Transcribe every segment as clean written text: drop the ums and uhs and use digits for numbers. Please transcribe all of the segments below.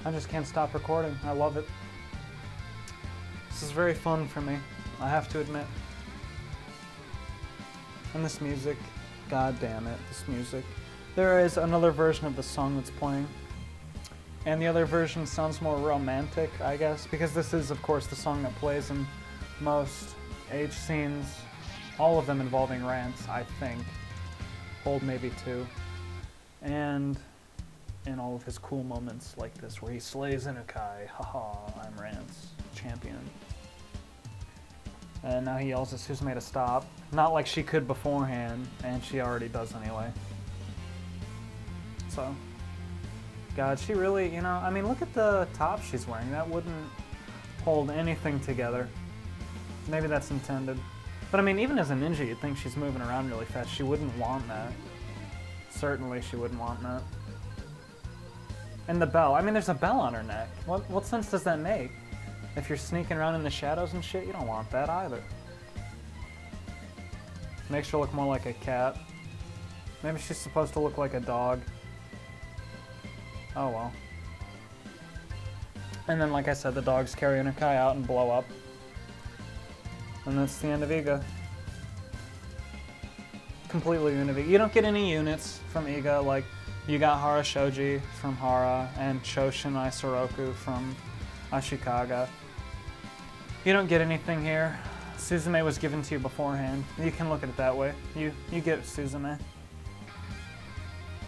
I just can't stop recording. I love it. This is very fun for me, I have to admit. And this music, god damn it, this music. There is another version of the song that's playing. And the other version sounds more romantic, I guess, because this is, of course, the song that plays in most age scenes. All of them involving Rance, I think. Hold maybe 2. And in all of his cool moments like this, where he slays Inukai. Haha, I'm Rance, champion. And now he yells at Suzume to stop. Not like she could beforehand, and she already does anyway. So, God, she really, you know, I mean, look at the top she's wearing. That wouldn't hold anything together. Maybe that's intended. But I mean, even as a ninja, you'd think she's moving around really fast. She wouldn't want that. Certainly she wouldn't want that. And the bell. I mean, there's a bell on her neck. What sense does that make? If you're sneaking around in the shadows and shit, you don't want that either. Makes her look more like a cat. Maybe she's supposed to look like a dog. Oh well. And then, like I said, the dogs carry Inukai out and blow up. And that's the end of Iga. Completely unit of Iga. You don't get any units from Iga, like you got Hara Shoji from Hara and Choshin Isoroku from Ashikaga. You don't get anything here. Suzume was given to you beforehand. You can look at it that way. You get Suzume.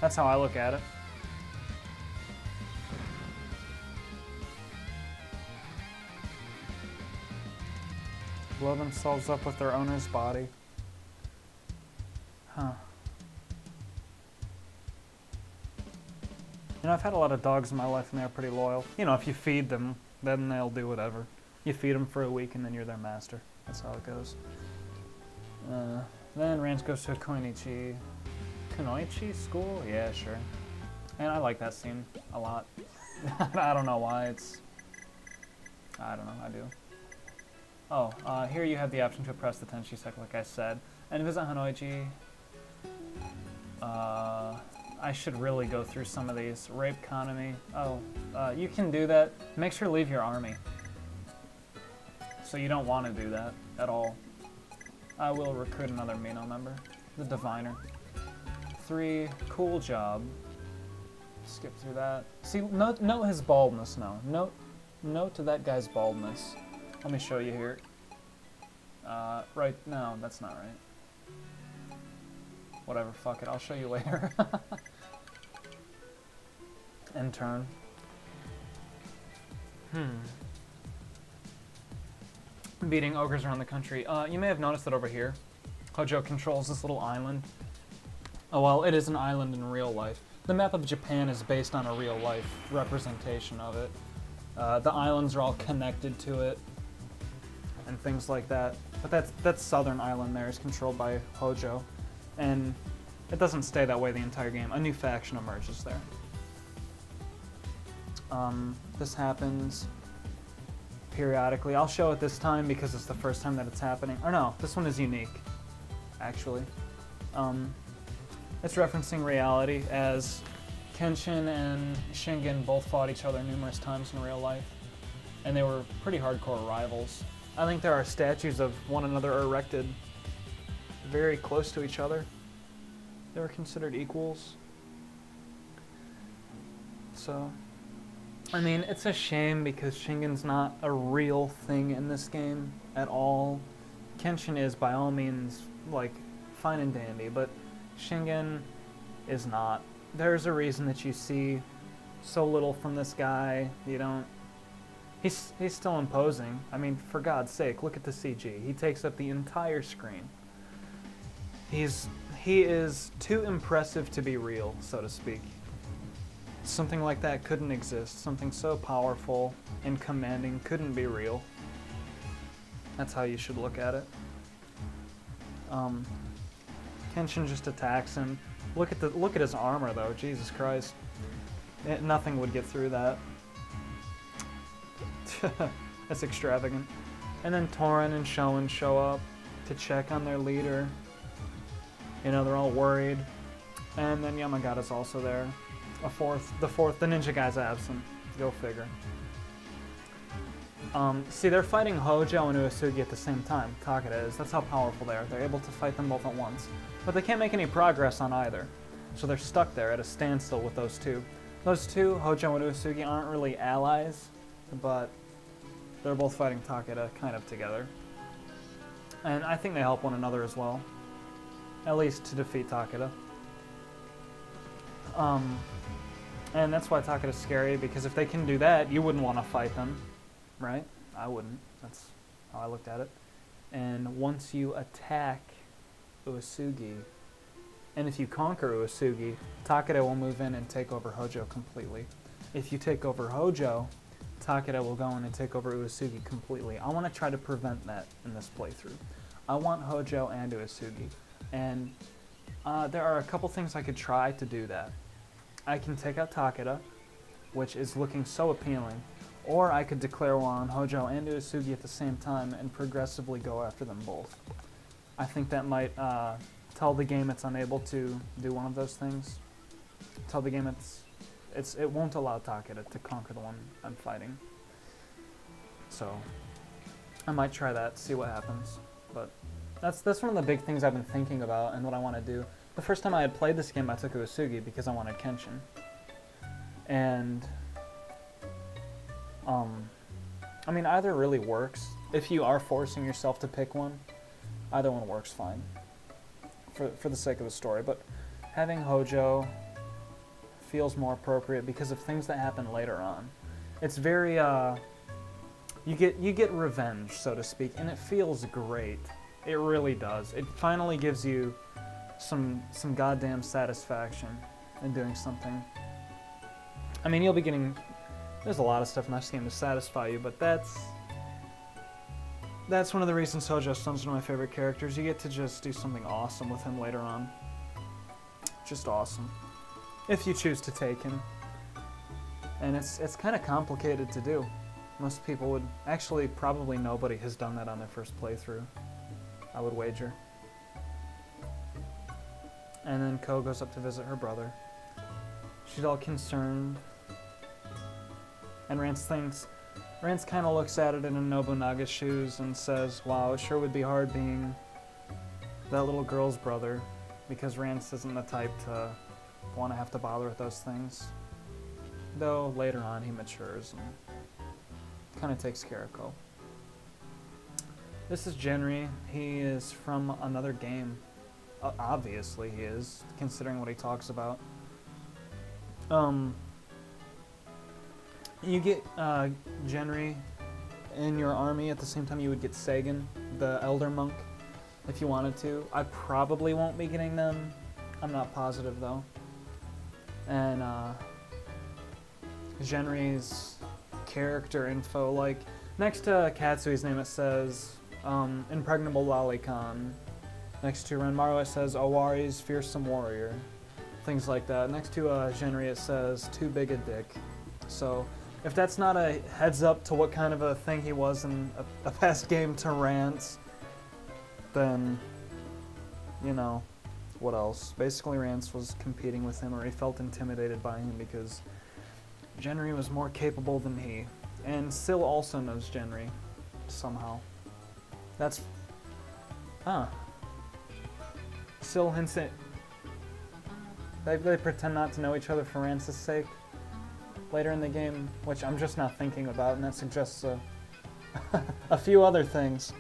That's how I look at it. Blow themselves up with their owner's body. Huh. You know, I've had a lot of dogs in my life and they're pretty loyal. You know, if you feed them, then they'll do whatever. You feed them for a week and then you're their master. That's how it goes. Then Rance goes to a Kunoichi school? Yeah, sure. And I like that scene a lot. I don't know why, I don't know, I do. Oh, here you have the option to press the Tenshi cycle, like I said. And visit Kunoichi. I should really go through some of these. Rape Kanami. Oh, you can do that. Make sure to leave your army. So you don't want to do that at all. I will recruit another Mino member. The Diviner. 3, cool job. Skip through that. See, note his baldness now. Note to that guy's baldness. Let me show you here. Right, no, that's not right. Whatever, fuck it, I'll show you later. End turn. Beating ogres around the country. You may have noticed that over here, Hojo controls this little island. Oh well, it is an island in real life. The map of Japan is based on a real life representation of it. The islands are all connected to it, and things like that. But that southern island there is controlled by Hojo, and it doesn't stay that way the entire game. A new faction emerges there. This happens periodically. I'll show it this time because it's the first time that it's happening. Or no, this one is unique, actually. It's referencing reality, as Kenshin and Shingen both fought each other numerous times in real life, and they were pretty hardcore rivals. I think there are statues of one another erected very close to each other. They were considered equals. So, I mean, it's a shame because Shingen's not a real thing in this game at all. Kenshin is, by all means, like, fine and dandy, but Shingen is not. There's a reason that you see so little from this guy. You don't... He's still imposing. I mean, for God's sake, look at the CG. He takes up the entire screen. He is too impressive to be real, so to speak. Something like that couldn't exist. Something so powerful and commanding couldn't be real. That's how you should look at it. Kenshin just attacks him. Look at his armor though. Jesus Christ, nothing would get through that. That's extravagant. And then Torin and Shoin show up to check on their leader. You know, they're all worried. And then Yamagata's also there. The ninja guy's absent. Go figure. See, they're fighting Hojo and Uesugi at the same time. Takeda is. That's how powerful they are. They're able to fight them both at once. But they can't make any progress on either. So they're stuck there at a standstill with those two. Those two, Hojo and Uesugi, aren't really allies, but they're both fighting Takeda kind of together. And I think they help one another as well. At least to defeat Takeda. And that's why Takeda's scary, because if they can do that, you wouldn't want to fight them. Right? I wouldn't. That's how I looked at it. And once you attack Uesugi, and if you conquer Uesugi, Takeda will move in and take over Hojo completely. If you take over Hojo, Takeda will go in and take over Uesugi completely. I want to try to prevent that in this playthrough. I want Hojo and Uesugi. And there are a couple things I could try to do that. I can take out Takeda, which is looking so appealing. Or I could declare war on Hojo and Uesugi at the same time and progressively go after them both. I think that might tell the game it's unable to do one of those things. Tell the game it won't allow Takeda to conquer the one I'm fighting. So I might try that, see what happens. But that's one of the big things I've been thinking about and what I want to do. The first time I had played this game, I took Uesugi because I wanted Kenshin. And I mean, either really works. If you are forcing yourself to pick one, either one works fine for the sake of the story. But having Hojo feels more appropriate because of things that happen later on. It's very you get revenge, so to speak, and it feels great. It really does. It finally gives you some goddamn satisfaction in doing something. I mean, you'll be getting. There's a lot of stuff in this game to satisfy you, but that's one of the reasons Hojo-san's one of my favorite characters. You get to just do something awesome with him later on. Just awesome. If you choose to take him. And it's kind of complicated to do. Most people would... Actually, probably nobody has done that on their first playthrough. I would wager. And then Ko goes up to visit her brother. She's all concerned. And Rance kind of looks at it in Nobunaga's shoes and says, wow, it sure would be hard being that little girl's brother, because Rance isn't the type to want to have to bother with those things. Though later on he matures and kind of takes care of Ko. This is Genri. He is from another game. Obviously he is, considering what he talks about. You get Genri in your army at the same time you would get Sagan, the Elder Monk, if you wanted to. I probably won't be getting them. I'm not positive though. And Genri's character info, like next to Katsui's name it says Impregnable Lolicon. Next to Renmaru it says Owari's Fearsome Warrior. Things like that. Next to Genri it says Too Big a Dick. So if that's not a heads up to what kind of a thing he was in a past game to Rance, then, you know, what else? Basically Rance was competing with him, or he felt intimidated by him because Genri was more capable than he. And Syl also knows Genri, somehow. That's... Syl hints at... They pretend not to know each other for Rance's sake later in the game, which I'm just not thinking about, and that suggests a few other things.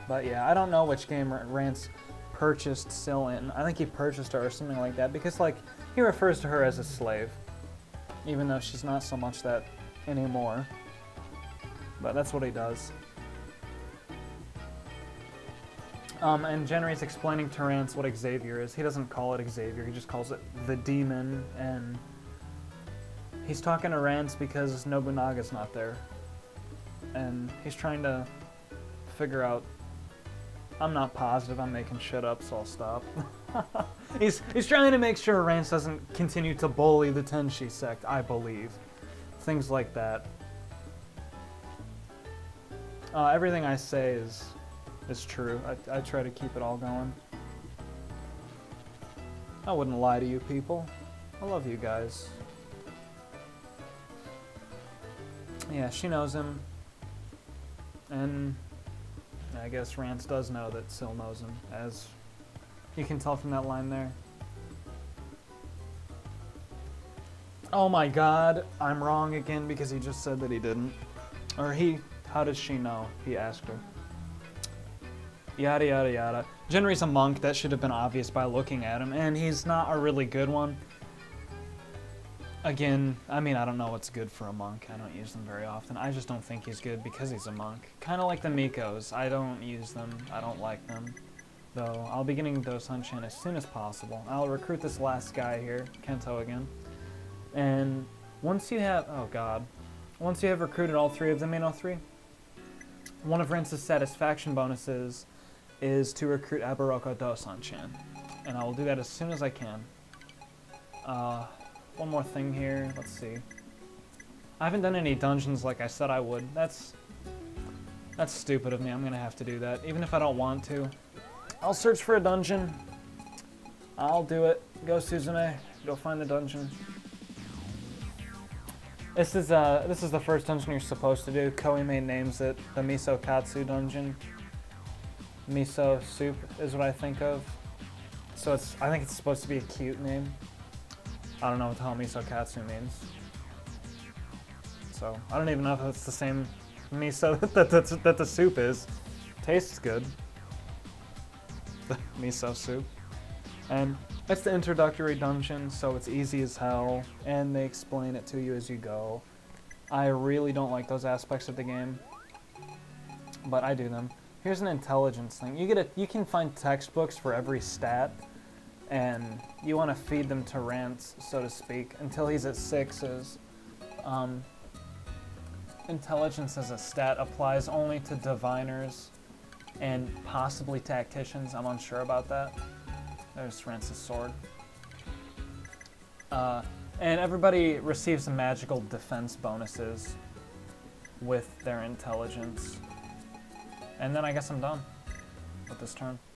But yeah, I don't know which game Rance purchased Syl in. I think he purchased her or something like that, because like he refers to her as a slave, even though she's not so much that anymore. But that's what he does. And Genri's explaining to Rance what Xavier is. He doesn't call it Xavier, he just calls it the demon, and he's talking to Rance because Nobunaga's not there. And he's trying to figure out... I'm not positive, I'm making shit up, so I'll stop. He's trying to make sure Rance doesn't continue to bully the Tenshi sect, I believe. Things like that. Everything I say is true. I try to keep it all going. I wouldn't lie to you people. I love you guys. Yeah, she knows him. And I guess Rance does know that Syl knows him, as you can tell from that line there. Oh my god, I'm wrong again because he just said that he didn't. Or how does she know? He asked her. Yada yada yada. Genry's a monk, that should have been obvious by looking at him, and he's not a really good one. Again, I mean, I don't know what's good for a monk. I don't use them very often. I just don't think he's good because he's a monk. Kind of like the Mikos. I don't use them. I don't like them. Though, I'll be getting Dosanchan as soon as possible. I'll recruit this last guy here, Kento again. And once you have... Oh, God. Once you have recruited all three of the main 03, one of Rance's satisfaction bonuses is to recruit Abaroko Dosanchan. And I will do that as soon as I can. One more thing here. Let's see. I haven't done any dungeons like I said I would. That's stupid of me. I'm going to have to do that, even if I don't want to. I'll search for a dungeon. I'll do it. Go, Suzume. Go find the dungeon. This is the first dungeon you're supposed to do. Koime names it the Miso Katsu dungeon. Miso soup is what I think of. So I think it's supposed to be a cute name. I don't know what the hell Miso Katsu means. So I don't even know if it's the same miso that the soup is. Tastes good. The miso soup. And it's the introductory dungeon, so it's easy as hell, and they explain it to you as you go. I really don't like those aspects of the game, but I do them. Here's an intelligence thing. You can find textbooks for every stat, and you want to feed them to Rance, so to speak, until he's at 6s. Intelligence as a stat applies only to diviners and possibly tacticians. I'm unsure about that. There's Rance's sword. And everybody receives magical defense bonuses with their intelligence. And then I guess I'm done with this turn.